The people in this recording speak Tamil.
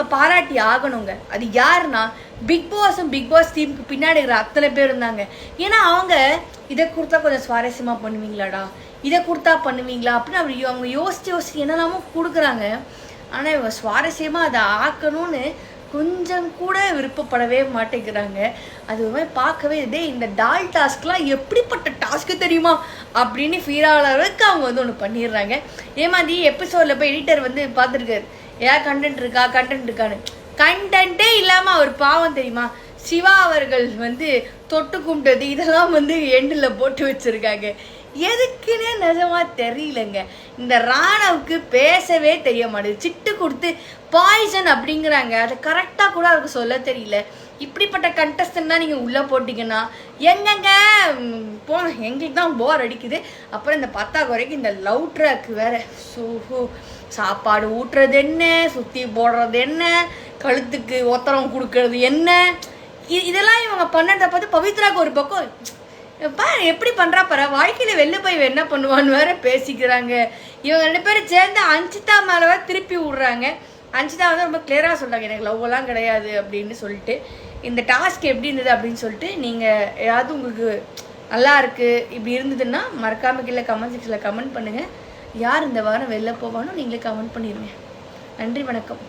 நம்ம பாராட்டி ஆகணுங்க. அது யாருன்னா பிக் பாஸ் டீமுக்கு பின்னாடி இருக்கிற அத்தனை பேர் இருந்தாங்க. ஏன்னா அவங்க இதை கொடுத்தா கொஞ்சம் சுவாரஸ்யமாக பண்ணுவீங்களாடா, இதை கொடுத்தா பண்ணுவீங்களா அப்படின்னு அவங்க யோசிச்சு என்னெல்லாமோ கொடுக்குறாங்க. ஆனால் இவங்க சுவாரஸ்யமாக அதை ஆக்கணும்னு கொஞ்சம் கூட விருப்பப்படவே மாட்டேங்கிறாங்க. அது ஒரு மாதிரி பார்க்கவே இந்த டால் டாஸ்க்லாம் எப்படிப்பட்ட டாஸ்க்கு தெரியுமா அப்படின்னு ஃபீல் ஆகிற அளவுக்கு அவங்க ஒன்று பண்ணிடுறாங்க. ஏமாதி எபிசோடில் போய் எடிட்டர் பார்த்துருக்காரு, ஏதாவது கண்டென்ட் இருக்கான்னு. கண்டென்ட்டே இல்லாமல் அவர் பாவம் தெரியுமா, சிவா அவர்கள் தொட்டு கும்பிட்டது இதெல்லாம் எண்டில் போட்டு வச்சுருக்காங்க. எதுக்குன்னே நிஜமாக தெரியலங்க. இந்த ராணவுக்கு பேசவே தெரிய மாட்டேது. சிட்டு கொடுத்து பாய்சன் அப்படிங்கிறாங்க, அதை கரெக்டாக கூட அவருக்கு சொல்ல தெரியல. இப்படிப்பட்ட கண்டஸ்டன்ட்னா நீங்கள் உள்ளே போட்டிங்கன்னா எங்கெங்க எங்களுக்கு தான் போர் அடிக்குது. அப்புறம் இந்த 10 குறைக்கு இந்த லவ் ட்ராக் வேறு. சாப்பாடு ஊட்டுறது என்ன, சுற்றி போடுறது என்ன, கழுத்துக்கு ஒத்தரம் கொடுக்கறது என்ன, இதெல்லாம் இவங்க பண்ணதை பார்த்து பவித்ராவுக்கு ஒரு பக்கம் எப்படி பண்ணுறா பாரு, வாழ்க்கையில் வெளில போய் என்ன பண்ணுவான்னு வேற பேசிக்கிறாங்க. இவங்க 2 பேரும் சேர்ந்து அஞ்சிதா மேலே வேறு திருப்பி விட்றாங்க. அஞ்சிதா ரொம்ப கிளியராக சொல்கிறாங்க, எனக்கு லவ்வெல்லாம் கிடையாது அப்படின்னு சொல்லிட்டு. இந்த டாஸ்க் எப்படி இருந்தது அப்படின்னு சொல்லிட்டு நீங்கள் ஏதாவது உங்களுக்கு நல்லா இருக்குது இப்படி இருந்ததுன்னா மறக்காமல் கீழே கமெண்ட் செக்ஷனில் கமெண்ட் பண்ணுங்கள். யார் இந்த வாரம் வெளில போவானோ நீங்களே கமெண்ட் பண்ணிடுங்க. நன்றி, வணக்கம்.